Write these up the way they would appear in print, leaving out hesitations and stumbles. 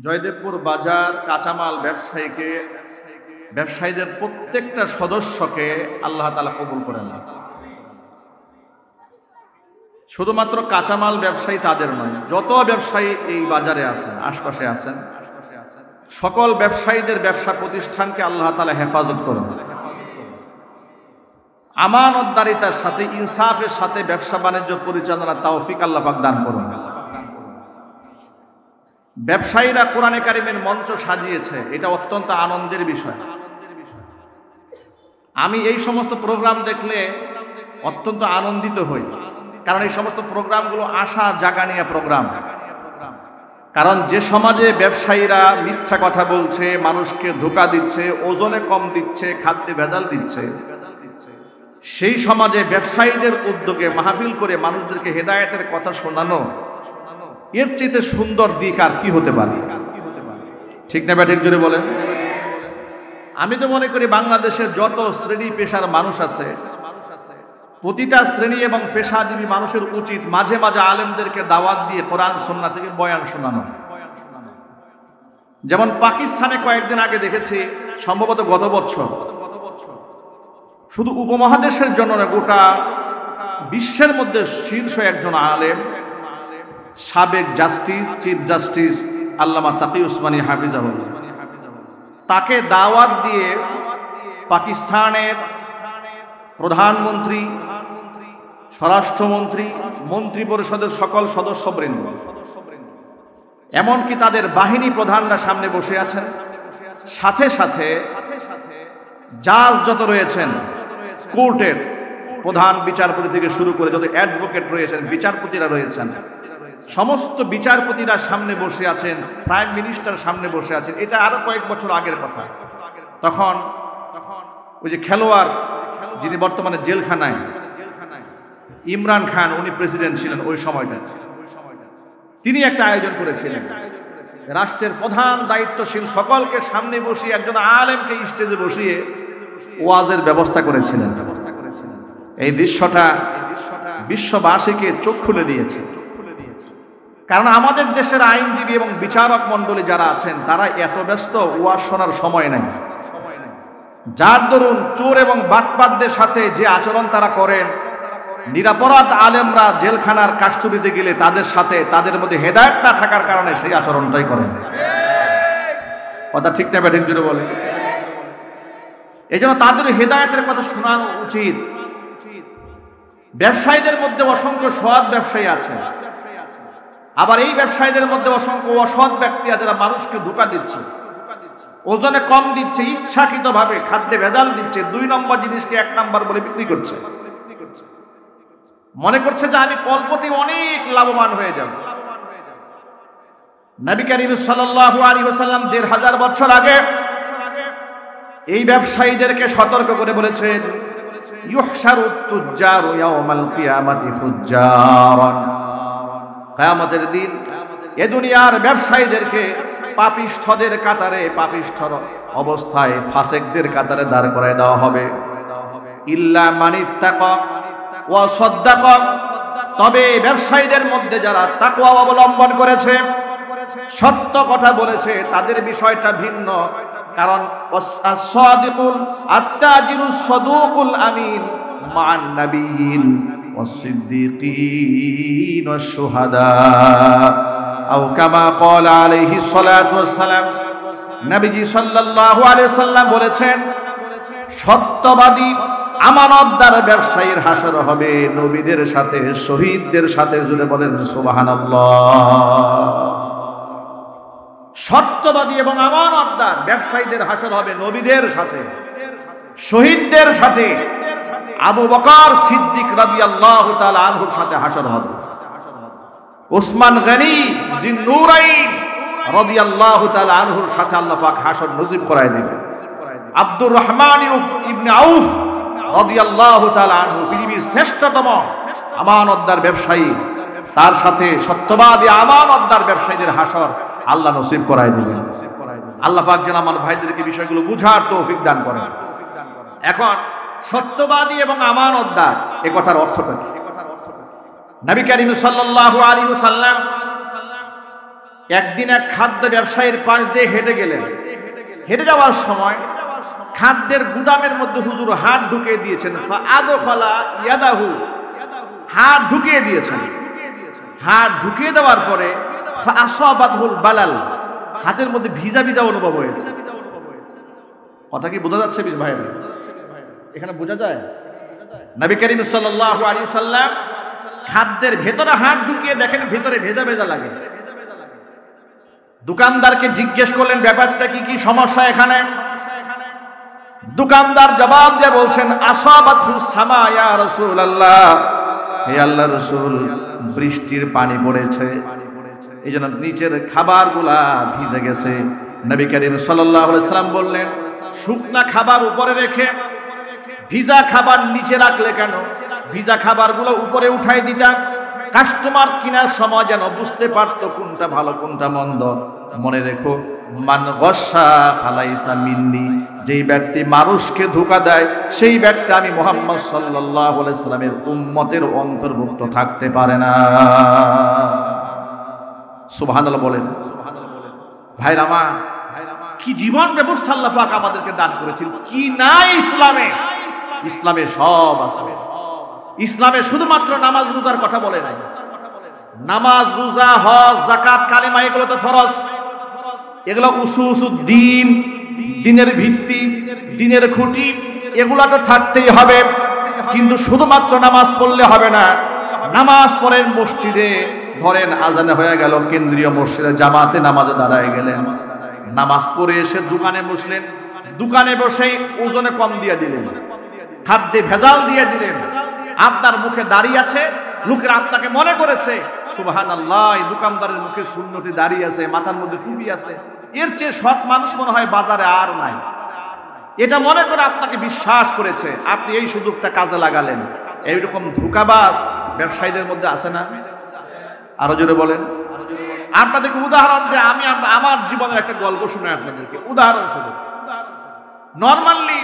জয়দেবপুর বাজার কাঁচামাল ব্যবসায়ীদের প্রত্যেকটা সদস্যকে আল্লাহ তাআলা কবুল করেন। শুধুমাত্র কাঁচামাল ব্যবসায়ী তাদের নয়, যত ব্যবসায়ী এই বাজারে আছেন, আশপাশে আছেন, সকল ব্যবসায়ীদের ব্যবসা প্রতিষ্ঠানকে আল্লাহ তাআলা হেফাজত করেন। আমানতদারিতার সাথে, ইনসাফের সাথে ব্যবসা বাণিজ্য পরিচালনার তৌফিক আল্লাহ পাক দান করুন। ব্যবসায়ীরা কোরআনে কারিমের মঞ্চ সাজিয়েছে, এটা অত্যন্ত আনন্দের বিষয়। আমি এই সমস্ত প্রোগ্রাম দেখলে অত্যন্ত আনন্দিত হই, কারণ এই সমস্ত প্রোগ্রামগুলো আশা জাগানিয়া প্রোগ্রাম। কারণ যে সমাজে ব্যবসায়ীরা মিথ্যা কথা বলছে, মানুষকে ধোঁকা দিচ্ছে, ওজনে কম দিচ্ছে, খাদ্যে ভেজাল দিচ্ছে, সেই সমাজে ব্যবসায়ীদের উদ্যোগে মাহফিল করে মানুষদেরকে হেদায়েতের কথা শোনানো, এর চেয়ে সুন্দর দিক আর কি হতে পারে? ঠিক না ঠিক জোরে বলেন। আমি তো মনে করি বাংলাদেশের যত শ্রেণী পেশার মানুষ আছে, প্রতিটা শ্রেণী এবং পেশাজীবী মানুষের উচিত মাঝে মাঝে আলেমদেরকে দাওয়াত দিয়ে কোরআন সুন্নাহ থেকে বয়ান শোনানো। যেমন পাকিস্তানে কয়েকদিন আগে দেখেছি, সম্ভবত গত বছর, শুধু উপমহাদেশের জন্য না, গোটা বিশ্বের মধ্যে শীর্ষ একজন আলেম, সাবেক জাস্টিস, চিফ জাস্টিস আল্লামা তাকি উসমানী হাফিজাহুল্লাহ, তাকে দাওয়াত দিয়ে পাকিস্তানের প্রধানমন্ত্রী, স্বরাষ্ট্রমন্ত্রী, মন্ত্রী পরিষদের সকল সদস্যবৃন্দ, এমনকি তাদের বাহিনী প্রধানরা সামনে বসে আছেন, সাথে সাথে জাজ যত রয়েছেন, কোর্টের প্রধান বিচারপতি থেকে শুরু করে যত অ্যাডভোকেট রয়েছেন, বিচারপতিরা রয়েছেন, সমস্ত বিচারপতিরা সামনে বসে আছেন, প্রাইম মিনিস্টার সামনে বসে আছেন। এটা আরো কয়েক বছর আগের কথা। তখন ওই যে খেলোয়াড়, যিনি বর্তমানে জেলখানায়, ইমরান খান, উনি প্রেসিডেন্ট ছিলেন ওই সময়টা, তিনি একটা আয়োজন করেছিলেন, রাষ্ট্রের প্রধান দায়িত্বশীল সকলকে সামনে বসিয়ে একজন আলেমকে স্টেজে বসিয়ে ওয়াজের ব্যবস্থা করেছিলেন। এই দৃশ্যটা বিশ্ববাসীকে চোখ খুলে দিয়েছে। কারণ আমাদের দেশের আইনজীবী এবং বিচারক মণ্ডলী যারা আছেন, তারা এত ব্যস্ত, ওয়াজ শোনার সময় নেই। যার দরুন চোর এবং বাটপারদের সাথে যে আচরণ তারা করেন, নিরাপরাধ আলেমরা জেলখানার কাস্টডিতে গেলে তাদের সাথে, তাদের মধ্যে হেদায়েত না থাকার কারণে সেই আচরণটাই করেন। কথা ঠিক না ঠিক জোরে বলে। এই জন্য তাদের হেদায়েতের কথা শোনানো উচিত। ব্যবসায়ীদের মধ্যে অসংখ্য সৎ ব্যবসায়ী আছে, আবার এই ব্যবসায়ীদের মধ্যে অসংখ্য অসৎ ব্যক্তি আছে, যারা মানুষকে ধোঁকা দিচ্ছে, ওজনে কম দিচ্ছে, ইচ্ছাকৃতভাবে খাদ্যে ভেজাল দিচ্ছে, 2 নম্বর জিনিসকে 1 নম্বর বলে বিক্রি করছে, মনে করছে যে আমি অল্পতেই অনেক লাভবান হয়ে যাব। নবী করিম সাল্লাল্লাহু আলাইহি ওয়াসাল্লাম 1500 বছর আগে এই ব্যবসায়ীদেরকে সতর্ক করে বলেছেন, ইউহশারুত তুজ্জারু ইয়াওমাল কিয়ামাতি ফুজ্জারান। কিয়ামতের দিন এ দুনিয়ার ব্যবসায়ীদেরকে পাপিষ্ঠদের কাতারে, পাপিষ্ঠর অবস্থায় ফাসিকদের কাতারে দাঁড় করায় দেওয়া হবে। ইল্লা মানিত্তাকা ওয়া সাদ্দাকা, তবে ব্যবসায়ীদের মধ্যে যারা তাকওয়া অবলম্বন করেছে, সত্য কথা বলেছে, তাদের বিষয়টা ভিন্ন। কারণ as-sadiqul at-tajirus saduqul amin ma'an nabiyyin was-siddiqin wash-shuhada aw kama qala alayhi salatu wassalam। নবীজি সাল্লাল্লাহু আলাইহি সাল্লাম বলেছেন, সত্যবাদী আমানতদার ব্যবসায়ীর হাসর হবে নবীদের সাথে, শহীদদের সাথে। জুড়ে বলেন সুবহানাল্লাহ। সত্যবাদী এবং আমানতদার ব্যবসায়ীদের হাসর হবে নবীদের সাথে, শহীদদের সাথে, আবু বকর সিদ্দিক রাদিয়াল্লাহু তাআলা আনহুর সাথে হাসর হবে, ওসমান গনি জিন্নুরাইন রাদিয়াল্লাহু তাআলা আনহুর সাথে আল্লাহ পাক হাসর নসিব করায় দিবেন। আব্দুর রহমান ইবনে আউফ রাদিয়াল্লাহু তাআলা আনহু পৃথিবীর শ্রেষ্ঠতম আমানতদার ব্যবসায়ী, তার সাথে সত্যবাদী আমানতদার ব্যবসায়ীদের হাসর আল্লাহ নসিব করায় দিবেন। আল্লাহ পাক যেন আমার ভাইদেরকে বিষয়গুলো বুঝার তৌফিক দান করেন। এখন সত্যবাদী এবং আমানতদার এ কথার অর্থটা কি? নবী করিম সাল্লাল্লাহু আলাইহি ওয়াসাল্লাম একদিন এক খাদ্য ব্যবসায়ীর পাশ দিয়ে হেঁটে গেলেন। হেঁটে যাওয়ার সময় খাদ্যের গুদামের মধ্যে হুজুর হাত ঢুকিয়ে দিয়েছেন। ফাআদখালা ইয়াদাহু, হাত ঢুকিয়ে দিয়েছেন। হাত ঢুকিয়ে দেওয়ার পরে ফাআসাবাতহুল বালাল, হাতের মধ্যে ভিজা ভিজা অনুভব হয়েছে। কথা কি বোঝা যাচ্ছে ভাইরা? এখানে বোঝা যায় নবী করিম সাল্লাল্লাহু আলাইহি সাল্লাম খাদ্যের ভেতরে হাত ঢুকিয়ে দেখেন ভেতরে ভেজা ভেজা লাগে। দোকানদারকে জিজ্ঞেস করলেন ব্যাপারটা কি, কি সমস্যা এখানে? দোকানদার জবাব দিয়ে বলছেন আসাবাতুস সামা ইয়া রাসূলুল্লাহ, হে আল্লাহর রাসূল, বৃষ্টির পানি পড়েছে, এইজন্য নিচের খাবারগুলা ভিজে গেছে। নবী করিম সাল্লাল্লাহু আলাইহি সাল্লাম বললেন শুকনা খাবার উপরে রেখে ভিজা খাবার নিচে রাখলে কেন? ভিজা খাবারগুলো উপরে উঠাই দিতাম, কাস্টমার কেনার সময় যেন বুঝতে পারতো কোনটা ভালো কোনটা মন্দ। মনে রেখো, মান গস্সা ফালাইসা মিন্নি, যেই ব্যক্তি মানুষকে ধোঁকা দেয় সেই ব্যক্তি আমি মুহাম্মদ সাল্লাল্লাহু আলাইহি সাল্লামের উম্মতের অন্তর্ভুক্ত থাকতে পারে না। সুবহানাল্লাহ বলেন। ভাইরা আমার, কি জীবন ব্যবস্থা আল্লাহ পাক আমাদেরকে দান করেছেন, কি নাই ইসলামে? ইসলামে সব আছে। ইসলামে শুধুমাত্র নামাজ রোজার কথা বলে নাই। নামাজ রোজা হজ যাকাত কালিমা এগুলো তো ফরজ, এগুলো উসুসুদ্দিন, দিনের ভিত্তি, দিনের খুঁটি, এগুলো তো থাকতেই হবে। কিন্তু শুধুমাত্র নামাজ পড়লে হবে না। নামাজ পড়েন মসজিদে, ধরেন আজানে হয়ে গেল, কেন্দ্রীয় মসজিদে জামাতে নামাজে দাঁড়ায় গেলেন, নামাজ পড়ে এসে দোকানে বসলেন, দোকানে বসে ওজনে কম দিয়ে দিলেন, খাদ্যে ভেজাল দিয়ে দিলেন, আপনার মুখে দাঁড়িয়ে আছে, লোকেরা আপনাকে মনে করেছে সুবহানাল্লাহ, এই দোকানদারের মুখে সুন্নতি দাঁড়িয়ে আছে, মাথার মধ্যে টুপি আছে, এর চেয়ে সৎ মানুষ মনে হয় বাজারে আর নাই। এটা মনে করে আপনাকে বিশ্বাস করেছে, আপনি এই সুযোগটা কাজে লাগালেন। এইরকম ধোঁকাবাজ ব্যবসায়ীদের মধ্যে আছে না? আরো জোরে বলেন। আপনাদেরকে উদাহরণ দিয়ে আমি আমার জীবনের একটা গল্প শুনে আপনাদেরকে উদাহরণস্বরূপ। নরমালি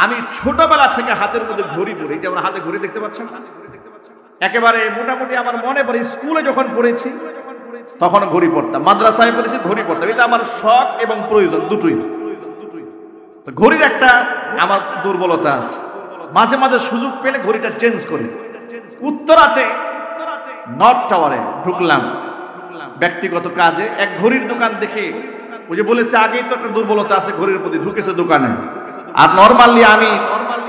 আমি ছোটবেলা থেকে হাতের মধ্যে ঘড়ি পরি, যেমন হাতে ঘড়ি দেখতে পাচ্ছেন, একেবারে মোটামুটি আমার মনে পড়ে স্কুলে যখন পড়েছি তখন ঘড়ি পড়তাম, মাদ্রাসায় পড়েছি ঘড়ি পড়তাম, এটা আমার শখ এবং প্রয়োজন দুটোই। তো ঘড়ির একটা আমার দুর্বলতা আছে, মাঝে মাঝে সুযোগ পেলে ঘড়িটা চেঞ্জ করি। উত্তরাতে নর্থ টাওয়ারে ঢুকলাম ব্যক্তিগত কাজে, এক ঘড়ির দোকান দেখে, ওই যে বলেছে আগেই তো একটা দুর্বলতা আছে ঘড়ির প্রতি, ঢুকেছে দোকানে। আর নরমালি আমি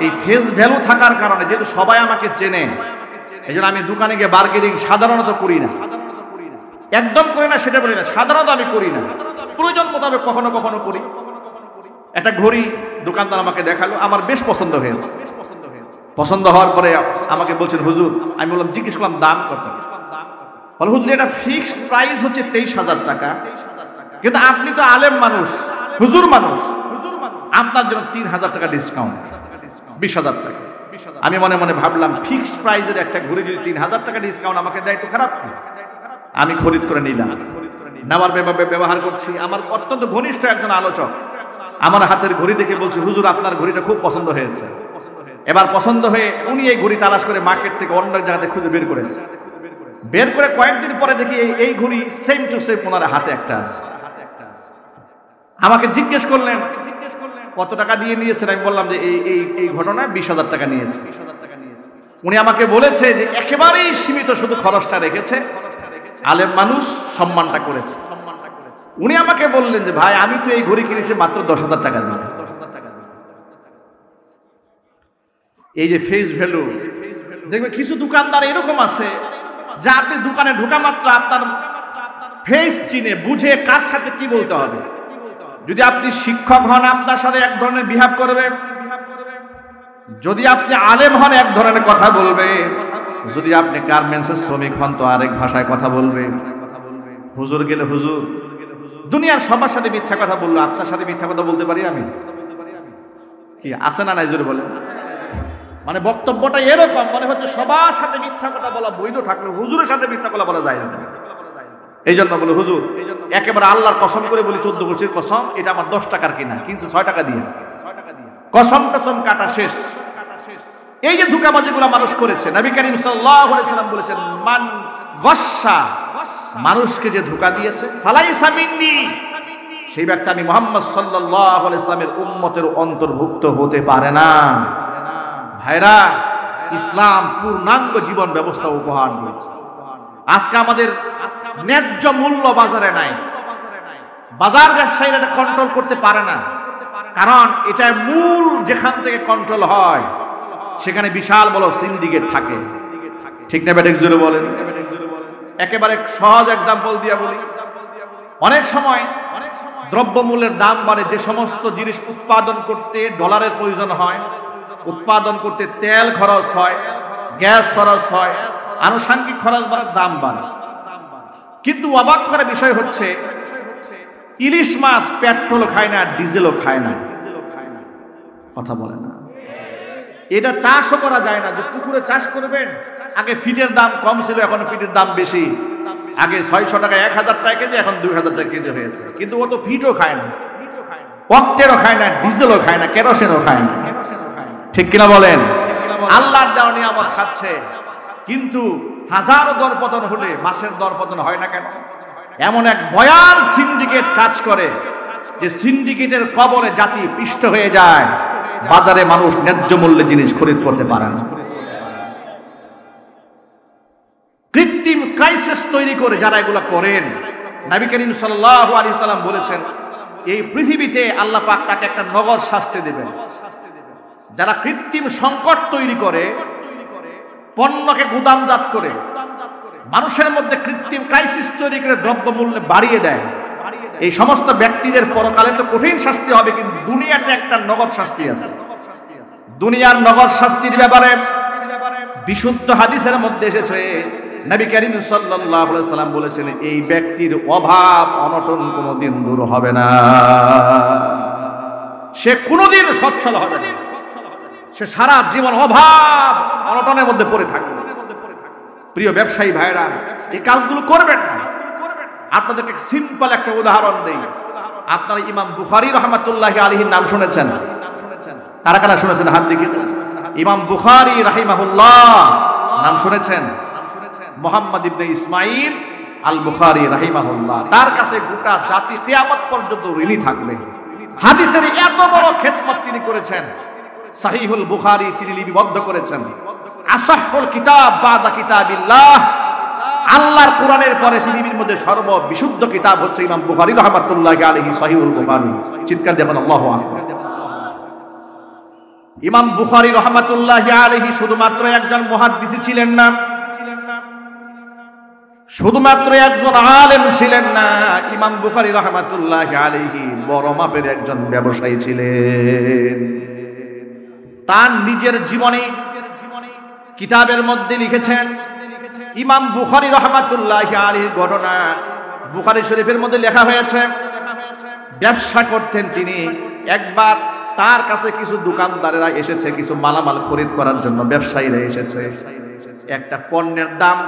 এই ফেস ভ্যালু থাকার কারণে, যেহেতু সবাই আমাকে চেনে, এই জন্য আমি দোকানে গিয়ে বার্গেনিং সাধারণত করি না, একদম করি না সেটা বলি না, সাধারণত আমি করি না, প্রয়োজন মোতাবেক কখনো কখনো করি। একটা ঘড়ি দোকানদার আমাকে দেখালো, আমার বেশ পছন্দ হয়েছে। পছন্দ হওয়ার পরে আমাকে বলছেন হুজুর, আমি বললাম জিজ্ঞেস করলাম দাম কত? বলে হুজুর এটা ফিক্সড প্রাইস হচ্ছে 23,000 টাকা, কিন্তু আপনি তো আলেম মানুষ, হুজুর মানুষ, আপনার জন্য 3,000 টাকা ডিসকাউন্ট, 20,000 টাকা। আমি মনে মনে ভাবলাম ফিক্সড প্রাইসের একটা ঘড়ি যদি 3,000 টাকা ডিসকাউন্ট আমাকে দেয় তো খারাপ কি? আমি খরিদ করে নিলাম। নেওয়ার ব্যবহার করছি, আমার অত্যন্ত ঘনিষ্ঠ একজন আলোচক আমার হাতের ঘড়ি দেখে বলছে হুজুর আপনার ঘড়িটা খুব পছন্দ হয়েছে। এবার পছন্দ হয়ে উনি এই ঘড়ি তালাশ করে মার্কেট থেকে অন্য জায়গাতে খুঁজে বের করেছে। বের করে কয়েকদিন পরে দেখি এই ঘড়ি সেম টু সেম ওনার হাতে একটা আছে। আমাকে জিজ্ঞেস করলেন কত টাকা দিয়ে নিয়েছেন? আমি বললাম যে এই ঘটনায় 20,000 টাকা নিয়েছে। উনি আমাকে বলেছে যে একেবারেই সীমিত, শুধু খরচটা রেখেছে, আলেম মানুষ, সম্মানটা করেছে। উনি আমাকে বললেন যে ভাই আমি তো এই ঘড়ি কিনেছি মাত্র 10,000 টাকা দিয়ে। এই যে ফেস ভ্যালু, দেখবে কিছু দোকানদার এরকম আছে যা আপনি দোকানে ঢোকা মাত্র আপনার ফেস চিনে বুঝে কার সাথে কি বলতে হবে। যদি আপনি শিক্ষক হন আপনার সাথে এক ধরনের বিহেভ করবে, যদি আপনি আলেম হন এক ধরনের কথা বলবে, যদি আপনি গার্মেন্টসের শ্রমিক হন তো আরেক ভাষায় কথা বলবে। হুজুর গেলে হুজুর, দুনিয়ার সবার সাথে মিথ্যা কথা বললো, আপনার সাথে মিথ্যা কথা বলতে পারি আমি? কি আছে না নাই জোরে বলে? মানে বক্তব্যটা এরকম মনে হচ্ছে সবার সাথে মিথ্যা কথা বলা বৈধ থাকলে হুজুরের সাথে মিথ্যা কথা বলা যায় না। এই জন্য বলে হুজুর একেবারে আল্লাহর কসম করে বলি, 14 বছরের কসম, এটা আমার 10 টাকার কিনা, কিনছে 6 টাকা দিয়ে, কসম টসম কাটা শেষ। এই যে ধোঁকাবাজিগুলো মানুষ করেছে, নবী করিম সাল্লাল্লাহু আলাইহি ওয়াসাল্লাম বলেছেন মান গস্সা মানুষকে যে ধোঁকা দিয়েছে, ফালাইসা মিন্নি, সেই ব্যক্তি আমি মুহাম্মদ সাল্লাল্লাহু আলাইহি ওয়াসাল্লামের উম্মতের অন্তর্ভুক্ত হতে পারে না। ভাইরা, ইসলাম পূর্ণাঙ্গ জীবন ব্যবস্থা উপহার দিয়েছে। আজকে আমাদের ন্যায্য মূল্য বাজারে নাই, বাজার ব্যবসায়ীরা এটা কন্ট্রোল করতে পারে না, কারণ এটা মূল যেখান থেকে কন্ট্রোল হয় সেখানে বিশাল বড় সিন্ডিকেট থাকে। ঠিক না বেঠিক জোরে বলেন? একেবারে সহজ এক্সাম্পল দিয়ে বলি, অনেক সময় দ্রব্যমূল্যের দাম বাড়ে, যে সমস্ত জিনিস উৎপাদন করতে ডলারের প্রয়োজন হয়, উৎপাদন করতে তেল খরচ হয়, গ্যাস খরচ হয়, আনুষঙ্গিক খরচ বাড়ার দাম বাড়ে। কিন্তু অবাক করার বিষয় হচ্ছে ইলিশ মাছ পেট্রোল খায় না, ডিজেলও খায় না। কথা বলে না, এটা চাষও করা যায় না। যে পুকুরে চাষ করবেন, আগে ফিটের দাম কম ছিল, এখন ফিটের দাম বেশি। আগে 600 টাকা 1000 টাকা কেজি, এখন 2000 টাকা কেজি হয়েছে। কিন্তু ও তো ফিটও খায় না, অক্টেরও খায় না, ডিজেলও খায় না, কেরোসিনও খায় না। ঠিক কিনা বলেন? আল্লাহর দেওয়া নিয়ামত খাচ্ছে, কিন্তু হাজারো দরপতন হলে মাছের দরপতন হয় না কেন? এমন এক ভয়াল সিন্ডিকেট কাজ করে, যে সিন্ডিকেটের কবলে জাতি পিষ্ট হয়ে যায়, বাজারে মানুষ ন্যায্য মূল্যে জিনিস খরিদ করতে পারে না। কৃত্রিম ক্রাইসিস তৈরি করে যারা এগুলো করেন, নবী করিম সাল্লাল্লাহু আলাইহি সাল্লাম বলেছেন এই পৃথিবীতে আল্লাহ পাক তাকে একটা নগদ শাস্তি দেবেন। যারা কৃত্রিম সংকট তৈরি করে, পণ্যকে গুদামজাত করে, মানুষের মধ্যে কৃত্রিম ক্রাইসিস তৈরি করে দ্রব্যমূল্য বাড়িয়ে দেয়, এই সমস্ত ব্যক্তিদের পরকালে তো কঠিন শাস্তি হবে, কিন্তু দুনিয়াতে একটা নগদ শাস্তি আছে। দুনিয়ার নগদ শাস্তির ব্যাপারে বিশুদ্ধ হাদিসের মধ্যে এসেছে, নবী করিম সাল্লাল্লাহু আলাইহি সাল্লাম বলেছেন এই ব্যক্তির অভাব অনটন কোনোদিন দূর হবে না, সে কোনোদিন সচ্ছল হবে না, সে সারা জীবন অভাব অনটনের মধ্যে পড়ে থাকবে। প্রিয় ব্যবসায়ী ভাইরা, এই কাজগুলো করবেন না। আপনাদেরকে সিম্পল একটা উদাহরণ দেই। আপনারা ইমাম বুখারী রাহমাতুল্লাহি আলাইহির নাম শুনেছেন? কারা কারা শুনেছেন হাত দেখি। ইমাম বুখারী রাহিমাহুল্লাহ নাম শুনেছেন? মুহাম্মদ ইবনে ইসমাইল আল বুখারী রাহিমাহুল্লাহ, তার কাছে গোটা জাতি কিয়ামত পর্যন্ত ঋণী থাকবে। হাদিসের এত বড় খেদমত তিনি করেছেন। সহিহুল বুখারী তিনি লিপিবদ্ধ করেছেন। আসাহুল কিতাব বাদা কিতাবিল্লাহ, আল্লাহর কোরআনের পরে পৃথিবীর মধ্যে সর্ববিশুদ্ধ কিতাব হচ্ছে ইমাম বুখারী রাহমাতুল্লাহি আলাইহি সহিহুল বুখারী। চিৎকার দেখুন আল্লাহু আকবার। ইমাম বুখারী রাহমাতুল্লাহি আলাইহি শুধুমাত্র একজন মুহাদ্দিস ছিলেন না, শুধুমাত্র একজন আলেম ছিলেন না, ইমাম বুখারী রাহমাতুল্লাহি আলাইহি বড় মাপের একজন ব্যবসায়ী ছিলেন। তার নিজের জীবনী কিতাবের মধ্যে লিখেছেন। ইমাম বুখারী রাহমাতুল্লাহি আলাইহির ঘটনা বুখারী শরীফের মধ্যে লেখা হয়েছে। ব্যবসা করতেন তিনি। একবার তার কাছে কিছু দোকানদারেরা এসেছে, কিছু মালামাল খরিদ করার জন্য ব্যবসায়ীরা এসেছে। একটা পণ্যের দাম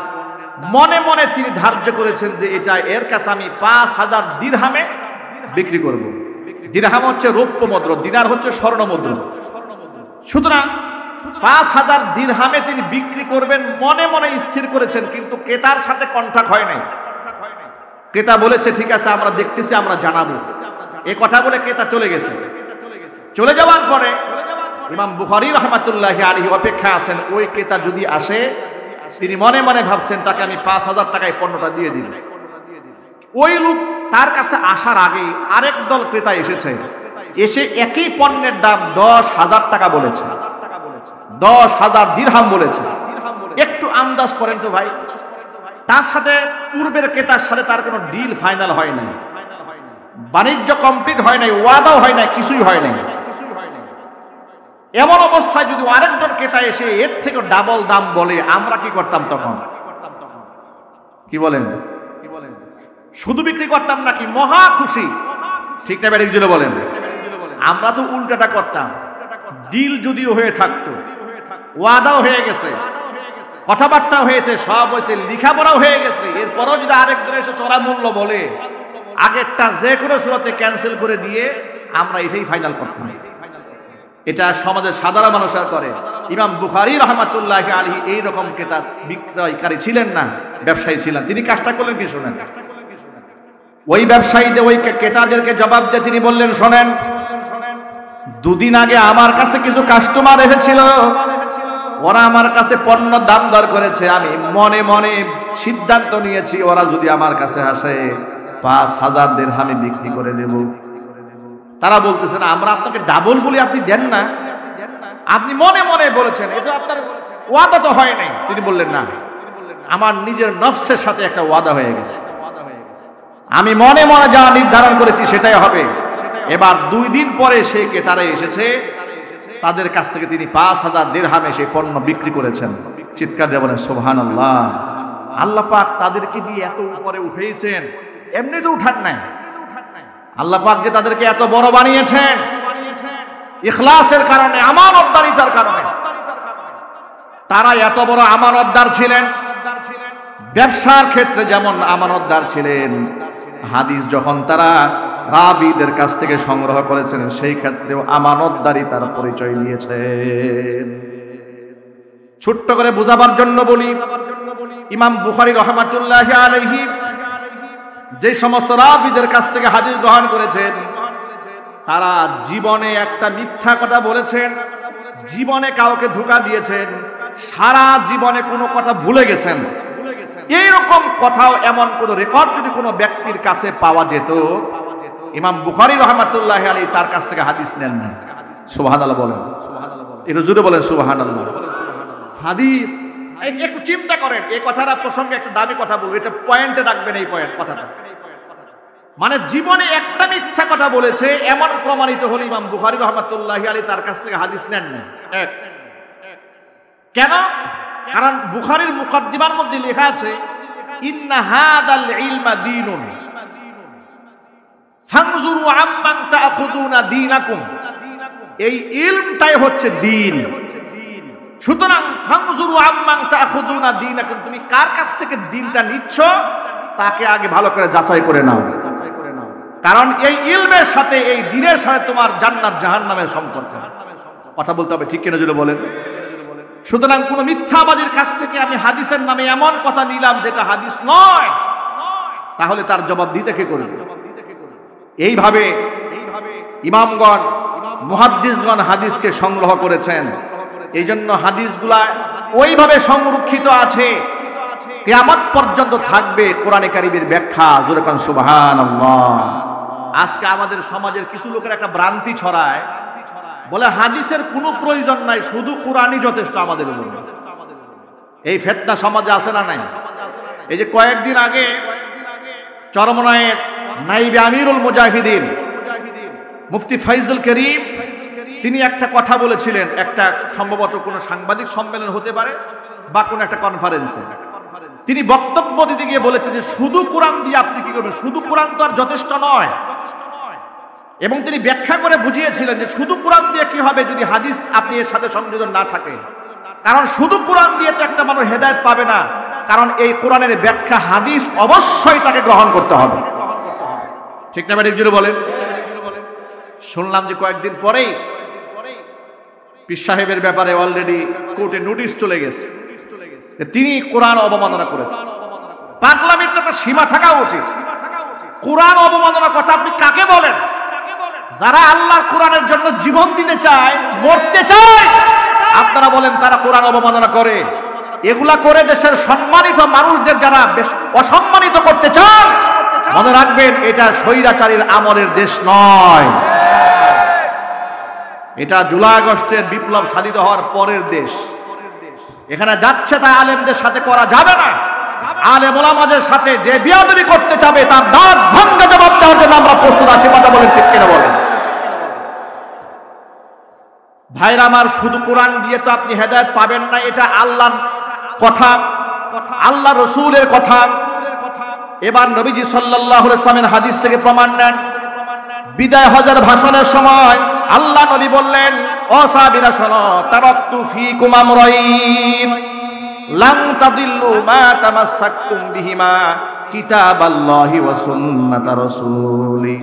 মনে মনে তিনি ধার্য করেছেন যে এটা এর কাছে আমি 5000 দিরহামে বিক্রি করব। দিরহাম হচ্ছে রৌপ্য মুদ্রা, দিনার হচ্ছে স্বর্ণ মুদ্রা। সুতরাং 5000 দিরহামে তিনি বিক্রি করবেন মনে মনে স্থির করেছেন, কিন্তু ক্রেতার সাথে কন্ট্রাক্ট হয় নাই। ক্রেতা বলেছে ঠিক আছে আমরা দেখতেছি, আমরা জানাবো। এই কথা বলে ক্রেতা চলে গেছে। চলে যাওয়ার পরে ইমাম বুখারী রাহমাতুল্লাহি আলাইহি অপেক্ষায় আছেন ওই ক্রেতা যদি আসে। তিনি মনে মনে ভাবছেন তাকে আমি 5000 টাকায় পণ্যটা দিয়ে দিই। ওই লোক তার কাছে আসার আগে আরেক দল ক্রেতা এসেছে, এসে একই পণ্যের দাম 10,000 টাকা বলেছে, 10,000 দিরহাম বলেছে। একটু আন্দাজ করেন তো ভাই, তার সাথে পূর্বের ক্রেতার সাথে তার কোনো ডিল ফাইনাল হয় নাই, বাণিজ্য কমপ্লিট হয় নাই, ওয়াদাও হয় নাই, কিছুই হয় নাই। এমন অবস্থায় যদি আরেকজন ক্রেতা এসে এর থেকে ডাবল দাম বলে, আমরা কি করতাম তখন? কি বলেন? শুধু বিক্রি করতাম নাকি মহা খুশি? ঠিক না বেঠিক জোরে বলেন? আমরা তো উল্টাটা করতাম। ডিল যদিও হয়ে থাকতো, ওয়াদাও হয়ে গেছে, কথাবার্তাও হয়েছে, সব হয়েছে, লেখাপড়াও হয়ে গেছে, এরপরও যদি আরেকজন এসে চড়া মূল্য বলে, আগেরটা যে কোনো সুরতে ক্যান্সেল করে দিয়ে আমরা এটাই ফাইনাল করতাম। এটা সমাজের সাধারণ মানুষরা করে। ইমাম বুখারী রাহমাতুল্লাহি আলাইহি এইরকম কেতাব বিক্রয়কারী ছিলেন না, ব্যবসায়ী ছিলেন। তিনি কাজটা করলেন কি শোনেন। ওই ব্যবসায়ীদের ওই ক্রেতাদেরকে জবাব দিয়ে তিনি বললেন, শোনেন, দুদিন আগে আমার কাছে কিছু কাস্টমার এসেছিল, ওরা আমার কাছে পণ্য দাম দর করেছে। আমি মনে মনে সিদ্ধান্ত নিয়েছি ওরা যদি আমার কাছে আসে 5000 দিরহামে বিক্রি করে দেব। তারা বলতেছেন, আমরা আপনাকে ডাবল বলি, আপনি দেন না, আপনি মনে মনে বলেছেন, এটা আপনার ওয়াদা তো হয় নাই। তিনি বললেন, না, আমার নিজের নফসের সাথে একটা ওয়াদা হয়ে গেছে, আমি মনে মনে যা নির্ধারণ করেছি সেটাই হবে। এবার 2 দিন পরে সে ক্রেতারা এসেছে, তাদের কাছ থেকে তিনি 5000 দিরহামে সেই পণ্য বিক্রি করেছেন। চিৎকার দিয়ে বলেন সুবহানাল্লাহ। আল্লাহ পাক তাদেরকে দিয়ে এত উপরে উঠেছেন, এমনি তো উঠান নাই। আল্লাহ পাক যে তাদেরকে এত বড় বানিয়েছেন ইখলাসের কারণে, আমানতদারিতার কারণে। তারা এত বড় আমানতদার ছিলেন, ব্যবসার ক্ষেত্রে যেমন আমানতদার ছিলেন, হাদিস যখন তারা রাবীদের কাছ থেকে সংগ্রহ করেছেন সেই ক্ষেত্রেও আমানতদারিতার পরিচয় দিয়েছেন। ছোট্ট করে বোঝাবার জন্য বলি, ইমাম বুখারী রাহমাতুল্লাহি আলাইহি যে সমস্ত রাবীদের কাছ থেকে হাদিস গ্রহণ করেছেন, তারা জীবনে একটা মিথ্যা কথা বলেছেন, জীবনে কাউকে ধোঁকা দিয়েছেন, সারা জীবনে কোনো কথা ভুলে গেছেন। এইরকম কথাও এমন কোন রেকর্ড যদি কোনো ব্যক্তির কাছে পাওয়া যেত, ইমাম বুখারী রাহমাতুল্লাহি আলাইহি তার কাছ থেকে হাদিস নেন না। সুবহানাল্লাহ বলেন, একটু জোরে বলেন সুবহানাল্লাহ। হাদিস একটু চিন্তা করেন, এই কথাটা প্রসঙ্গে একটা দামি কথা বলবো, এটা পয়েন্টে রাখবেন। এই পয়েন্ট কথাটা মানে জীবনে একটা মিথ্যা কথা বলেছে এমন প্রমাণিত হল ইমাম বুখারী রাহমাতুল্লাহি আলাইহি তার কাছ থেকে হাদিস নেন না। কেন? কারণ বুখারীর মুকদ্দিমার মধ্যে লেখা আছে, ইন্না হাদাল ইলমা দীনুন ফানজুরু আম্মান তাখুযুনা দীনাকুম। এই ইলমটাই হচ্ছে দ্বীন। সুতরাং ফানজুরু আম্মান তাখুযুনা দীনাকুম, তুমি কার কাছ থেকে দ্বীনটা নিচ্ছ তাকে আগে ভালো করে যাচাই করে নাও। কারণ এই ইলমের সাথে, এই দ্বীনের সাথে তোমার জান্নাত জাহান্নামের সম্পর্ক। কথা বলতে হবে, ঠিক কিনা জুড়ে বলেন। সুতরাং কোন মিথ্যাবাদীর কাছ থেকে আমি হাদিসের নামে এমন কথা নিলাম যেটা হাদিস নয়, তাহলে তার জবাব দিতে কে করবে? এইভাবে ইমামগণ, মুহাদ্দিসগণ হাদিসকে সংগ্রহ করেছেন। এই জন্য হাদিসগুলা ওইভাবে সংরক্ষিত আছে, কিয়ামত পর্যন্ত থাকবে কোরআনে কারীমের ব্যাখ্যা। জোরে কোন সুবহানাল্লাহ। আজকে আমাদের সমাজের কিছু লোকের একটা ভ্রান্তি ছড়ায়, বলে হাদিসের কোনো প্রয়োজন নাই, শুধু কোরআনই যথেষ্ট আমাদের জন্য। এই ফিতনা সমাজে আছে না নাই? এই যে কয়েকদিন আগে চরমনায়ের নাইবে আমিরুল মুজাহিদিন মুফতি ফাইজুল করিম তিনি একটা কথা বলেছিলেন, একটা সম্ভবত কোনো সাংবাদিক সম্মেলন হতে পারে বা কোনো একটা কনফারেন্সে। তিনি বক্তব্য দিতে গিয়ে বলেছেন যে শুধু কোরআন দিয়ে আপনি কি করবেন, শুধু কোরআন তো আর যথেষ্ট নয়। এবং তিনি ব্যাখ্যা করে বুঝিয়েছিলেন যে শুধু কোরআন দিয়ে কি হবে যদি হাদিস আপনি এর সাথে সংযোজন না থাকে। কারণ শুধু কোরআন দিয়ে তো একটা মানুষ হেদায়েত পাবে না, কারণ এই কোরআনের ব্যাখ্যা হাদিস অবশ্যই তাকে গ্রহণ করতে হবে। ঠিক না? ঠিক জুড়ে বলেন। শুনলাম যে কয়েকদিন পরেই পীর সাহেবের ব্যাপারে অলরেডি কোর্টে নোটিশ চলে গেছে, তিনি কোরআন অবমাননা করেছেন। পাগলামির তো একটা সীমা থাকা উচিত। কোরআন অবমাননার কথা আপনি কাকে বলেন? যারা আল্লাহর কোরআনের জন্য জীবন দিতে চায়, মরতে চায়, আপনারা বলেন তারা কোরআন অবমাননা করে। এগুলা করে দেশের সম্মানিত মানুষদের যারা বেশ অসম্মানিত করতে চান, মনে রাখবেন এটা স্বৈরাচারীর আমলের দেশ নয়, এটা জুলাই আগস্টের বিপ্লব সাধিত হওয়ার পরের দেশ। এখানে যাচ্ছে তা আলেমদের সাথে করা যাবে না। আলেম ওলামাদের সাথে যে বিয়াদবি করতে চাবে তার দাঁত ভাঙতে জবাব দেওয়ার জন্য আমরা প্রস্তুত আছি। কথা বলেন, ঠিক কিনা বলেন। ভাইরা আমার, শুধু কোরআন দিয়ে তো আপনি হেদায়েত পাবেন না, এটা আল্লাহর কথা, আল্লাহ রাসূলের কথা। এবার নবীজি সাল্লাল্লাহু আলাইহি ওয়াসাল্লামের হাদিস থেকে প্রমাণ নেন। বিদায় হজের ভাষণের সময় আল্লাহ নবী বললেন, ও সাহাবীরা শোনো, তারাকতু ফীকুম আমরাইন লান তাদিল্লু মা তামাসসাকতুম বিহিমা কিতাবাল্লাহি ওয়া সুন্নাতা রাসূলি।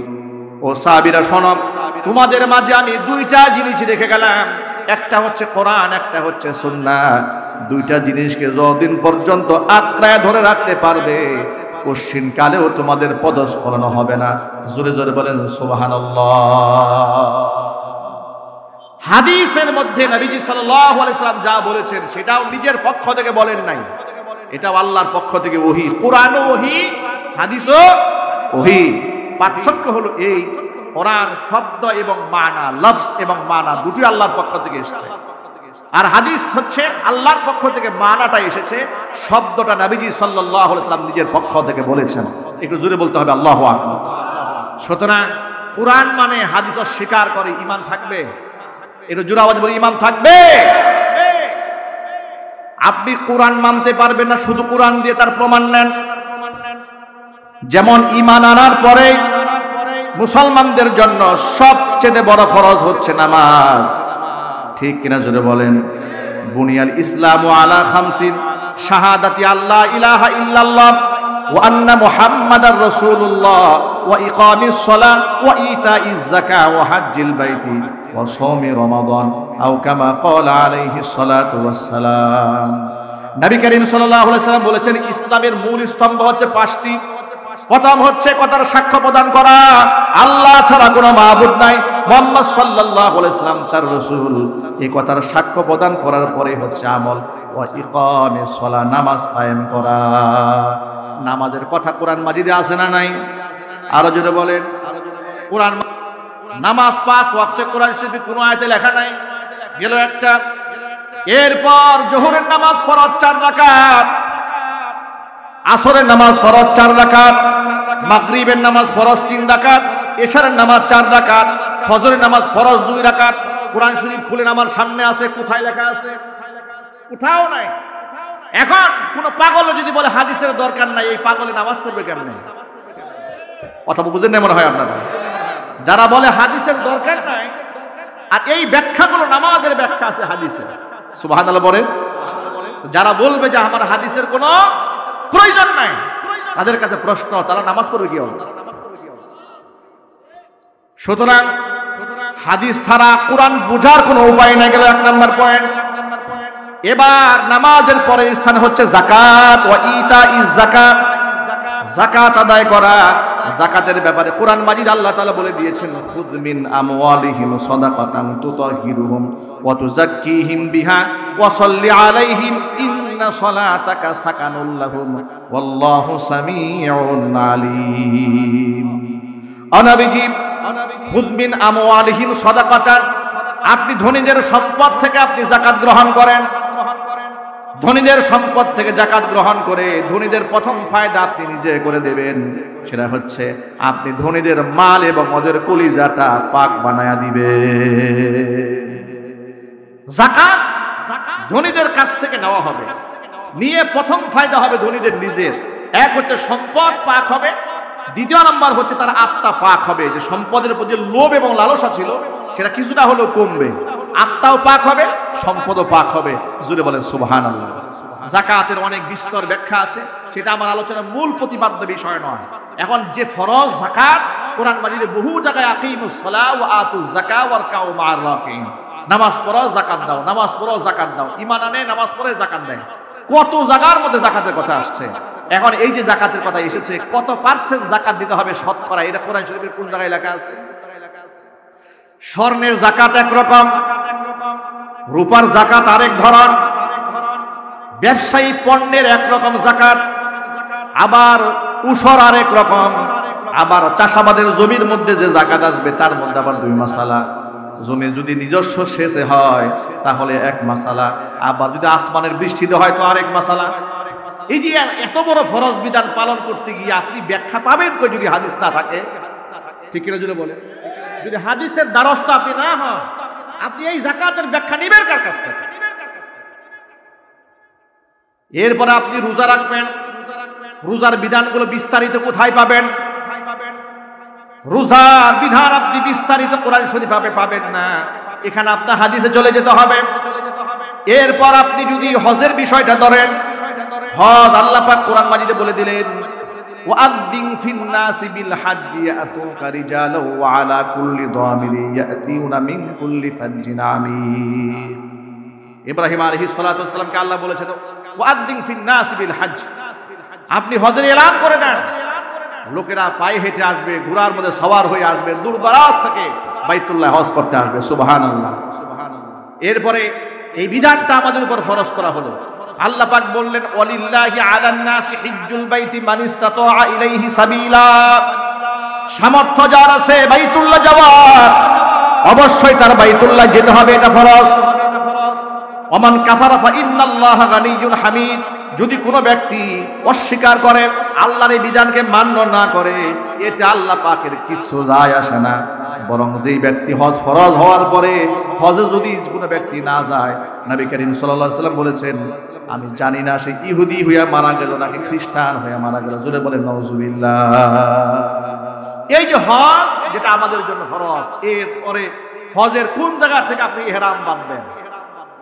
ও সাহাবীরা শোনো, তোমাদের মাঝে আমি দুইটা জিনিস রেখে গেলাম, একটা হচ্ছে কোরআন, একটা হচ্ছে সুন্নাহ। দুইটা জিনিসকে যতদিন পর্যন্ত আঁকড়ায় ধরে রাখতে পারবে কশিন কালেও তোমাদের পদস্খলন হবে না। জোরে জোরে বলেন সুবহানাল্লাহ। হাদিসের মধ্যে নবীজি সাল্লাল্লাহু আলাইহি ওয়াসাল্লাম যা বলেছেন সেটাও নিজের পক্ষ থেকে বলেন নাই, এটাও আল্লাহর পক্ষ থেকে ওহী। কোরআনও ওহী, হাদিসও ওহী। পার্থক্য হলো এই, কোরআন শব্দ এবং মানা, লফজ এবং মানা দুটোই আল্লাহর পক্ষ থেকে এসেছে, আর হাদিস হচ্ছে আল্লাহর পক্ষ থেকে মানাটা এসেছে, শব্দটা নবীজি সাল্লাল্লাহু আলাইহি ওয়াসাল্লাম নিজের পক্ষ থেকে বলেছেন। একটু জোরে বলতে হবে আল্লাহু আকবার। সুতরাং কোরআন মানে হাদিস অস্বীকার করে ঈমান থাকবে? একটু জোরে আওয়াজে বলি, ঈমান থাকবে? আপনি কোরআন মানতে পারবেন না শুধু কোরআন দিয়ে তার প্রমাণ নেন। যেমন ঈমান আনার পরে মুসলমানদের জন্য সবচেয়ে বড় ফরজ হচ্ছে নামাজ, ঠিক কিনা জোরে বলেন? বুনিয়াল ইসলামু আলা খামসিন, শাহাদাতি আল্লাহ ইলাহা ইল্লাল্লাহ ওয়া আন্না মুহাম্মাদার রাসূলুল্লাহ ওয়া ইকামিস সালাহ ওয়া ইতাইজ যাকাহ ওয়া হজ্জিল বাইতি ওয়া সাওমি রমাদান আও কামা ক্বালা আলাইহিস সালাতু ওয়াস সালাম। নবী করিম সাল্লাল্লাহু আলাইহি ওয়াসাল্লাম বলেছেন ইসলামের মূল স্তম্ভ হচ্ছে পাঁচটি। প্রথম হচ্ছে কথার সাক্ষ্য প্রদান করা, আল্লাহ ছাড়া কোনো মাবুদ নাই, মুহাম্মদ সাল্লাল্লাহু আলাইহি ওয়াসাল্লাম তার রাসূল। এই কথার সাক্ষ্য প্রদান করার পরে হচ্ছে আমল। ওয়া ইকামিস সালাহ, নামাজ কায়েম করা। নামাজের কথা কোরআন মাজিদে আছে না নাই? আরো যদি বলেন, কোরআন নামাজ 5 ওয়াক্তে কোরআন শরীফে কোনো আয়াতে লেখা নাই, গেল একটা। এরপর জোহরের নামাজ ফরজ 4 রাকাত, আসরের নামাজ ফরজ 4 রাকাত, মাগরিবের নামাজ ফরজ 3 রাকাত, এশারের নামাজ 4 রাকাত, ফজরের নামাজ ফরজ 2 রাকাত। কোরআন শরীফ খুলে আমার সামনে আছে, কোথায় লেখা আছে? কোথাও নাই। এখন কোন পাগল যদি বলে হাদিসের দরকার নাই, এই পাগলে নামাজ পড়বে কেমনে? অথবা বুঝেন না মনে হয় আপনারা? যারা বলে হাদিসের দরকার নাই, আর এই ব্যাখ্যাগুলো নামাজের ব্যাখ্যা আছে হাদিসে, সুবহানাল্লাহ বলেন। যারা বলবে যে আমার হাদিসের কোনো প্রয়োজন নাই, তাদের কাছে প্রশ্ন, তারা নামাজ পড়বে কি হবে? সুতরাং হাদিস ছাড়া কোরআন বোঝার কোনো উপায় নাই, গেল 1 নম্বর পয়েন্ট। এবার নামাজের পরের স্থান হচ্ছে যাকাত, ওয়া ইতাইজ যাকাত, যাকাত আদায় করা। যাকাতের ব্যাপারে কোরআন মাজিদ আল্লাহ তাআলা বলে দিয়েছেন, খুদ মিন আমওয়ালিহিম সাদাকাতান তুতাহিরুহুম ওয়া তুযাক্কিহিম বিহা ওয়া সাল্লি আলাইহিম ইন্না সালাতাকা সাকানুল লাহুম ওয়াল্লাহু সামিউন আলীম। নবীজি, খুদ মিন আমওয়ালিহিম সাদাকাতান, আপনি ধনীদের সম্পদ থেকে আপনি যাকাত গ্রহণ করেন। ধনীদের সম্পদ থেকে যাকাত গ্রহণ করে ধনীদের প্রথম ফায়দা আপনি নিজে করে দেবেন, সেটা হচ্ছে আপনি ধনীদের মাল এবং ওদের কলিজাটা পাক বানায়া দিবে। যাকাত ধনীদের কাছ থেকে নেওয়া হবে, নিয়ে প্রথম ফায়দা হবে ধনীদের নিজের। এক হচ্ছে সম্পদ পাক হবে, দ্বিতীয় নাম্বার হচ্ছে তার আত্মা পাক হবে। যে সম্পদের প্রতি লোভ এবং লালসা ছিল সেটা কিছুটা হলেও কমবে, আত্মাও পাক হবে, সম্পদও পাক হবে। জোরে বলেন সুবহানাল্লাহ। যাকাতের অনেক বিস্তর ব্যাখ্যা আছে, সেটা আমার আলোচনার মূল প্রতিপাদ্য বিষয় নয়। এখন যে ফরজ যাকাত, কোরআন মাজিদে বহু জায়গায় আকিমুস সালাহ ওয়া আতুজ যাকাত ওয়ারকাউ মা'আর রাকিঈন, নামাজ পড়ো যাকাত দাও, নামাজ পড়ো যাকাত দাও। ঈমান আনে, নামাজ পড়ে যাকাত দেয়। কত জায়গার মধ্যে যাকাতের কথা আসছে। এখন এই যে যাকাতের কথা এসেছে, কত পার্সেন্ট যাকাত দিতে হবে শতকরা, এটা কোরআন শরীফের কোন জায়গায় লেখা আছে? স্বর্ণের যাকাত একরকম, রূপার যাকাত আরেক ধরন, ব্যবসায়ী পণ্যের একরকম যাকাত, আবার উসর আরেক রকম, আবার চাষাবাদের জমির মধ্যে যে যাকাত আসবে তার মধ্যে আবার 2 মাসালা। জমি যদি নিজস্ব সেচে হয় তাহলে 1 মাসালা, আবার যদি আসমানের বৃষ্টিতে হয় তো আরেক মাসালা। এই যে এত বড় ফরজ বিধান পালন করতে গিয়ে আপনি ব্যাখ্যা পাবেন কই যদি হাদিস না থাকে? ঠিক কিনা যদি বলে, যদি হাদিসের দ্বারস্থ আপনি না হন, আপনি এই যাকাতের ব্যাখ্যা নেবেন কার কাছ থেকে? এরপরে আপনি রোজা রাখবেন, রোজার বিধানগুলো বিস্তারিত কোথায় পাবেন? রোজার বিধান আপনি বিস্তারিত কোরআন শরীফে পাবেন না, এখানে আপনার হাদিসে চলে যেতে হবে। এরপর আপনি যদি হজের বিষয়টা ধরেন, হজ আল্লাহ পাক কোরআন মাজিদে বলে দিলেন, ওয়াদ্দিন ফিন নাসি বিল হাজ্জি ইয়াতুকা রিজালাও ওয়া আলা কুল্লি দামিরি ইয়াতিউনা মিন কুল্লি ফাজ্জিন আমিক। ইব্রাহিম আলাইহিস সালাতু ওয়াস সালামকে আল্লাহ বলেছেন ওয়াদ্দিন ফিন নাসি বিল হজ, আপনি হজের এলান করে দেন, লোকেরা পায়ে হেঁটে আসবে, ঘোড়ার মধ্যে সওয়ার হয়ে আসবে, দূর দরাজ থেকে বাইতুল্লাহ হজ করতে আসবে। সুবহানাল্লাহ, সুবহানাল্লাহ। এরপরে এই বিধানটা আমাদের উপর ফরজ করা হলো। আল্লাহ পাক বললেন ওয়ালিল্লাহি আলান নাসি হিজ্জুল বাইতি মান ইসতাতা ইলাইহি সাবিলা, সামর্থ্য যার আছে বাইতুল্লাহ যাওয়ার, অবশ্যই তার বাইতুল্লাহ যেতে হবে, এটা ফরজ। ওমান কাফারা ফা ইন্নাল্লাহা গানিয়্যুন হামিদ, যদি কোনো ব্যক্তি অস্বীকার করে, আল্লাহর এই বিধানকে মান্য না করে, এতে আল্লাহ পাকের কিছু যায় আসে না। বরং যেই ব্যক্তি হজ ফরজ হওয়ার পরে হজে যদি কোনো ব্যক্তি না যায়, নবী করিম সাল্লাল্লাহু আলাইহি ওয়াসাল্লাম বলেছেন আমি জানি না সে ইহুদি হইয়া মারা গেল নাকি খ্রিস্টান হইয়া মারা গেল। জোরে বলেন নাউজুবিল্লাহ। এই যে হজ যেটা আমাদের জন্য ফরজ, এরপরে হজের কোন জায়গা থেকে আপনি ইহরাম বাঁধবেন,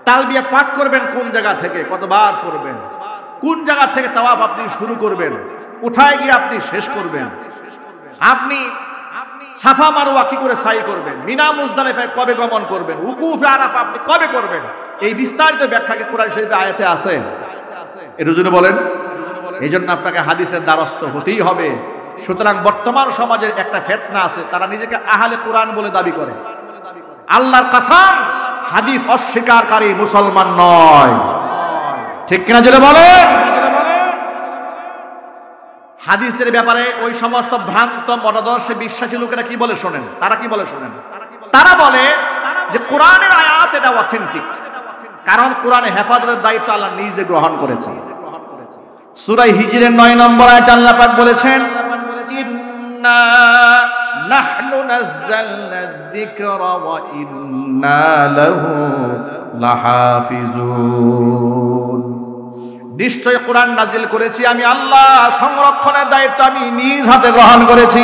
তালবিয়া পাঠ করবেন কোন জায়গা থেকে, কতবার করবেন, কোন জায়গা থেকে তাওয়াফ আপনি শুরু করবেন, কোথায় গিয়ে আপনি শেষ করবেন, আপনি সাফা মারওয়া কি করে সাই করবেন, মিনা মুজদালিফায় কবে গমন করবেন, উকুফে আরাফা আপনি কবে করবেন, এই বিস্তারিত ব্যাখ্যাকে কোরআন শরীফে আয়াতে আছে। এর জন্য বলেন, এই জন্য আপনাকে হাদিসের দ্বারস্থ হতেই হবে। সুতরাং বর্তমান সমাজের একটা ফিতনা আছে, তারা নিজেকে আহলে কোরআন বলে দাবি করে। আল্লাহর কসম, হাদিস অস্বীকারী মুসলমান নয়। ঠিক কিনা জেলে বলে? হাদিসের ব্যাপারে ওই সমস্ত ভ্রান্ত মতাদর্শে বিশ্বাসী লোকেরা কি বলে শোনেন, তারা কি বলে শোনেন, তারা বলে যে কোরআনের আয়াত এটা অথেন্টিক, কারণ কোরআনে হেফাজতের দায়িত্ব আল্লাহ নিজে গ্রহণ করেছেন। সূরা হিজরের 9 নম্বর আয়াতে আল্লাহ পাক বলেছেন ইন্না নাহনু নাযালনা যিকরা ওয়া ইন্না লাহু লাহাফিজুন, নিশ্চয় কোরআন নাজিল করেছি আমি আল্লাহ, সংরক্ষণের দায়িত্ব আমি নিজ হাতে গ্রহণ করেছি।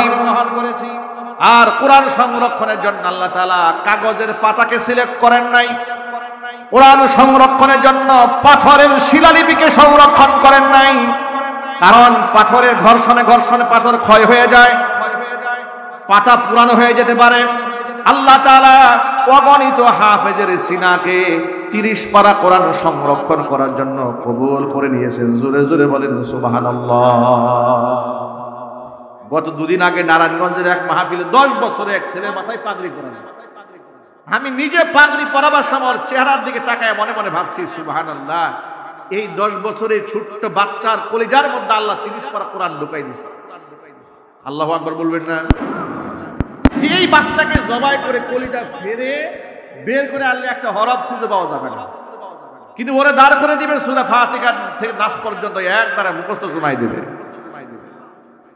আর কোরআন সংরক্ষণের জন্য আল্লাহ তাআলা কাগজের পাতাকে সিলেক্ট করেন নাই, কোরআন সংরক্ষণের জন্য পাথরের শিলালিপিকে সংরক্ষণ করেন নাই, কারণ পাথরের ঘর্ষণে পাথর ক্ষয় হয়ে যায়, পাতা পুরানো হয়ে যেতে পারে। আল্লাহ তাআলা অগণিত হাফেজের সিনাকে 30 পারা কোরআন সংরক্ষণ করার জন্য কবুল করে নিয়েছেন। জোরে জোরে বলেন সুবহানাল্লাহ। গত দুদিন আগে নারায়ণগঞ্জের এক মাহফিলে 10 বছরে এক ছেলে মাথায় পাগড়ি পরানো, আমি নিজে পাগড়ি পরাবার সময় চেহারার দিকে তাকায় মনে মনে ভাবছি সুবহানাল্লাহ, এই 10 বছরের ছোট্ট বাচ্চার কলিজার মধ্যে আল্লাহ 30 পারা কোরআন ঢুকাই দিয়েছে। আল্লাহু আকবার বলবেন না? যে এই বাচ্চাকে জবাই করে কলিজা ফেরে বের করে আনলে একটা হরফ খুঁজে পাওয়া যাবে না, কিন্তু ওরে দাঁড় করে দিবে সূরা ফাতিহা থেকে নাস পর্যন্ত এক দ্বারা মুখস্থ শোনাই দেবে।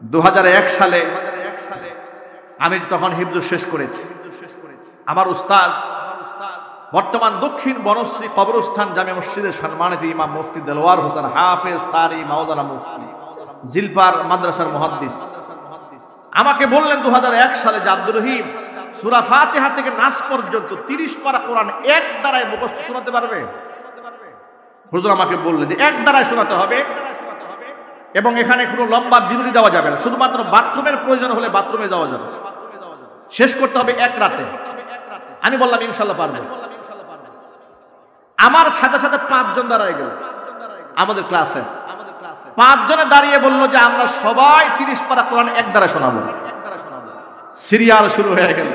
2001 সালে আমি তখন হিফজ শেষ করেছি। আমার উস্তাদ বর্তমান দক্ষিণ বনশ্রী কবরস্থান জামে মসজিদের সম্মানিত ইমাম মুফতি দেলওয়ার হোসেন হাফেজ কারি মাওলানা মুফতি জিলপার মাদ্রাসার মুহাদ্দিস আমাকে বললেন 2001 সালে যে আব্দুর রহিম সূরা ফাতিহা থেকে নাস পর্যন্ত 30 পারা কোরআন এক দ্বারায় মুখস্থ শোনাতে পারবে? হুজুর আমাকে বললেন যে এক দ্বারায় শোনাতে হবে এবং এখানে কোনো লম্বা বিরতি দেওয়া যাবে না, শুধুমাত্র বাথরুমের প্রয়োজন হলে বাথরুমে যাওয়া যাবে, শেষ করতে হবে এক রাতে। আমি বললাম ইনশাআল্লাহ পারবো। আমার সাথে সাথে 5 জন দাঁড়ায় গেল আমাদের ক্লাসে, 5 জনে দাঁড়িয়ে বললো যে আমরা সবাই 30 পারা কোরআন এক দ্বারা শোনাবো। সিরিয়াল শুরু হয়ে গেল।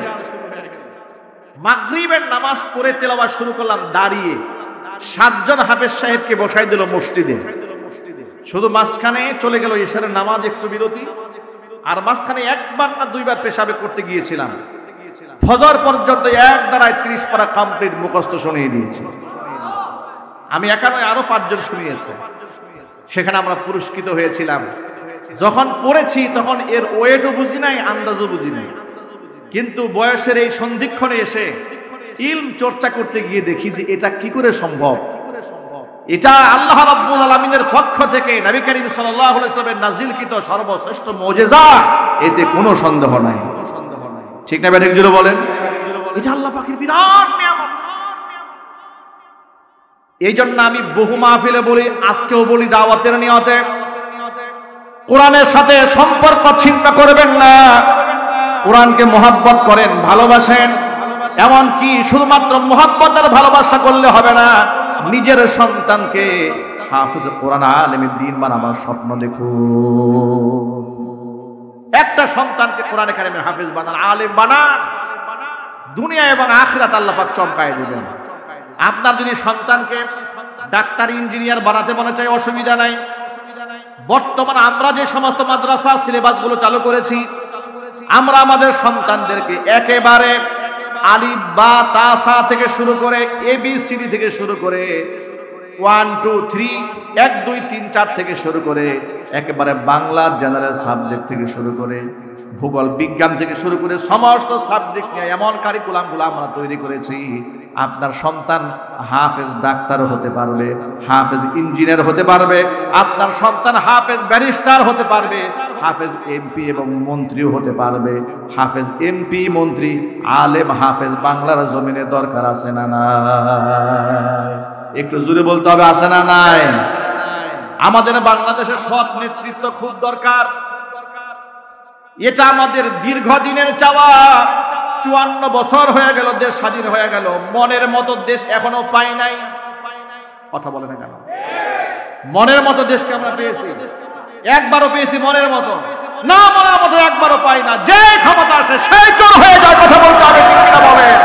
মাগরিবের নামাজ পড়ে তেলাওয়াত শুরু করলাম দাঁড়িয়ে। 7 জন হাফেজ সাহেবকে বসাই দিল মসজিদে, শুধু মাঝখানে চলে গেল ইশারের নামাজ একটু বিরতি, আর মাঝখানে একবার না 2 বার পেশাবে করতে গিয়েছিলাম। ফজর পর্যন্ত এক দ্বারায় 30 পারা কমপ্লিট মুখস্থ শুনিয়ে দিয়েছি। আমি একা নয়, আরো 5 জন শুনিয়েছে। সেখানে আমরা পুরস্কৃত হয়েছিলাম। যখন পড়েছি তখন এর ওয়েটও বুঝি নাই, আন্দাজও বুঝি নাই, কিন্তু বয়সের এই সন্ধিক্ষণে এসে ইলম চর্চা করতে গিয়ে দেখি যে এটা কি করে সম্ভব। এটা আল্লাহ রাব্বুল আলামিনের পক্ষ থেকে নবী করিম সাল্লাল্লাহু আলাইহি ওয়াসাল্লামের নাজিলকৃত সর্বশ্রেষ্ঠ মুজিজা, এতে কোনো সন্দেহ নাই। ঠিক না ব্যাঠিক জুড়ে বলেন? এটা আল্লাহ পাকের বিরাট নিয়ামত। এই জন্য আমি বহু মাহফিলে বলি, আজকেও বলি দাওয়াতের নিয়তে, কোরআনের সাথে সম্পর্ক ছিন্ন করবেন না। কোরআনকে মহব্বত করেন, ভালোবাসেন। এমনকি শুধুমাত্র মহব্বত আর ভালোবাসা করলে হবে না, নিজের সন্তানকে হাফেজ কোরআন আলেমে দ্বীন বানাবার স্বপ্ন দেখুন। একটা সন্তানকে কোরআন কারিমের হাফেজ বানান, আলেম বানান, দুনিয়া এবং আখিরাত আল্লাহ পাক চমকায় দিবেন। আপনার যদি সন্তানকে ডাক্তার ইঞ্জিনিয়ার বানাতে মনে চায়, অসুবিধা নাই। বর্তমানে আমরা যে সমস্ত মাদ্রাসা সিলেবাসগুলো চালু করেছি, আমরা আমাদের সন্তানদেরকে একেবারে আলিফ বা তা সা থেকে শুরু করে ABCD থেকে শুরু করে 1 2 3 1 2 3 4 থেকে শুরু করে একেবারে বাংলা জেনারেল সাবজেক্ট থেকে শুরু করে ভূগোল বিজ্ঞান থেকে শুরু করে সমস্ত সাবজেক্ট নিয়ে এমন কারিকুলামগুলো আমরা তৈরি করেছি, আপনার সন্তান হাফেজ ডাক্তার হতে পারবে, হাফেজ ইঞ্জিনিয়ার হতে পারবে, আপনার সন্তান হাফেজ ব্যারিস্টার হতে পারবে, হাফেজ MP এবং মন্ত্রীও হতে পারবে। হাফেজ MP মন্ত্রী আলেম হাফেজ বাংলার জমিনে দরকার আছে না নাই? একটু জোরে বলতে হবে, আছে না নাই? আমাদের বাংলাদেশের সৎ নেতৃত্ব খুব দরকার। এটা আমাদের দীর্ঘদিনের চাওয়া। 54 বছর হয়ে গেল দেশ স্বাধীন হয়ে গেল, মনের মতো দেশ এখনো পাই নাই। কথা বলে না কেন? মনের মতো দেশকে আমরা পেয়েছি, একবারও পেয়েছি মনের মতো? না, মনের মতো একবারও পাই না। যে ক্ষমতা আসে সেই চোর হয়ে যায়। কথা বলতে হবে, ঠিক কিনা বলেন?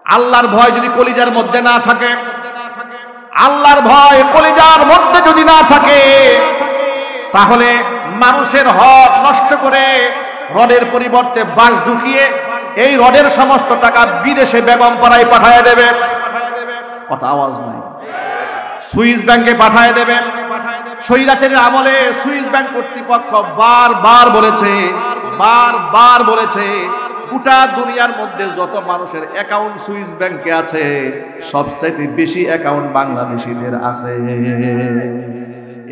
আল্লাহর ভয় যদি কলিজার মধ্যে না থাকে, আল্লাহর ভয় কলিজার মধ্যে যদি না থাকে, তাহলে মানুষের হক নষ্ট করে রডের পরিবর্তে বাঁশ ঢুকিয়ে এই রডের সমস্ত টাকা বিদেশে বেগম পাড়ায় পাঠায় দেবে। কথা আওয়াজ নাই। সুইস ব্যাংকে পাঠায় দেবে। স্বৈরাচারের আমলে সুইস ব্যাংক কর্তৃপক্ষ বারবার বলেছে গোটা দুনিয়ার মধ্যে যত মানুষের অ্যাকাউন্ট সুইস ব্যাংকে আছে, সবচাইতে বেশি অ্যাকাউন্ট বাংলাদেশিদের আছে।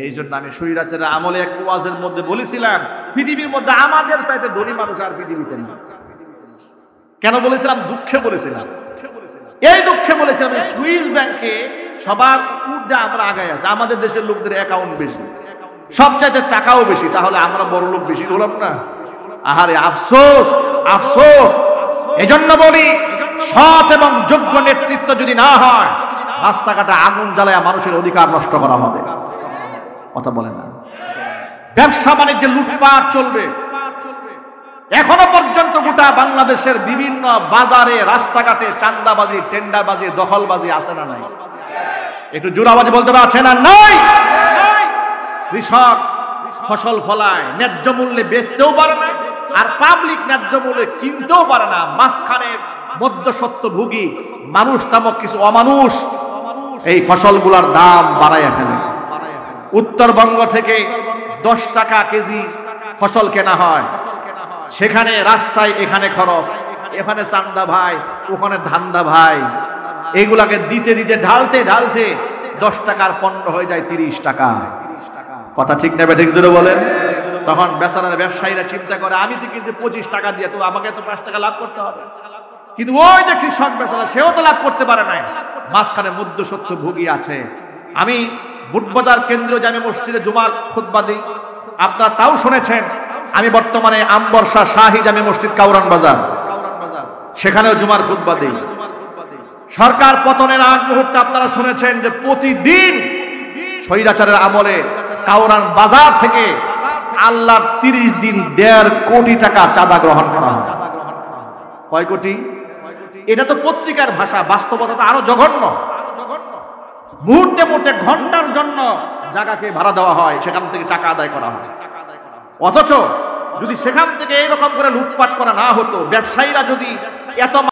এই জন্য আমি স্বৈরাচারের আমলে এক ওয়াজের মধ্যে বলেছিলাম, পৃথিবীর মধ্যে আমাদের চাইতে ধনী মানুষ আর পৃথিবীতে নেই। কেন বলেছিলাম? দুঃখে বলেছিলাম। এই দুঃখে বলেছিলাম সুইস ব্যাংকে সবার ঊর্ধ্বে আমরা আগায় আছি। আমাদের দেশের লোকদের অ্যাকাউন্ট বেশি, সবচাইতে টাকাও বেশি, তাহলে আমরা বড় লোক বেশি হলাম না? আহারে আফসোস, আফসোস। এজন্য বলি, সৎ এবং যোগ্য নেতৃত্ব যদি না হয়, রাস্তাঘাটে আগুন জ্বালায়া মানুষের অধিকার নষ্ট করা হবে। কথা বলে না? ব্যবসা বাণিজ্যে লুটপাট চলবে। এখনো পর্যন্ত গোটা বাংলাদেশের বিভিন্ন বাজারে রাস্তাঘাটে চাঁদাবাজি, টেন্ডারবাজি, দখলবাজি আছে না নাই? একটু জোরাবাজি বলতে হবে, আছে না নাই? কৃষক ফসল ফলায়, ন্যায্য মূল্যে বেচতেও পারে না, আর পাবলিক ন্যায্য মূল্যে কিনতেও পারে না। মাঝখানে মধ্যস্বত্বভোগী মানুষ নামক কিছু অমানুষ এই ফসলগুলোর দাম বাড়াইয়া ফেলে। উত্তরবঙ্গ থেকে 10 টাকা কেজি ফসল কেনা হয়, সেখানে রাস্তায় এখানে খরচ, এখানে চান্দা ভাই, ওখানে ধান্দা ভাই, এগুলাকে দিতে দিতে ঢালতে ঢালতে 10 টাকার পণ্য হয়ে যায় 30 টাকা। কথা ঠিক নেবে? ঠিক জোরে বলেন। তখন বেচারার ব্যবসায়ীরা চিন্তা করে, আমি তো কিন্তু 25 টাকা দিয়ে, তো আমাকে তো 5 টাকা লাভ করতে হবে। কিন্তু ওই যে কৃষক বেচারা, সেও তো লাভ করতে পারে না, মাঝখানে মধ্যস্বত্বভোগী আছে। আমি বুটবাজার কেন্দ্রীয় জামে মসজিদে জুমার খুতবা দিই, আপনারা তাও শুনেছেন। আমি বর্তমানে আমবর্ষা শাহী জামে মসজিদ কাউরান বাজার, সেখানেও জুমার খুতবা দিই। সরকার পতনের আগ মুহূর্তে আপনারা শুনেছেন যে প্রতিদিন স্বৈরাচারের আমলে কাউরান বাজার থেকে আল্লাহর 30 দিন 1.5 কোটি টাকা চাঁদা গ্রহণ করা হয়। কয় কোটি? এটা তো পত্রিকার ভাষা, বাস্তবতা তো আরো জঘন্য। মুহূর্তে মুহূর্তে ঘন্টার জন্য জায়গাকে ভাড়া দেওয়া হয়, সেখান থেকে টাকা আদায় করা হয়। অথচ যদি সেখান থেকে এইরকম করে লুটপাট করা না হতো, ব্যবসায়ীরা যদি এত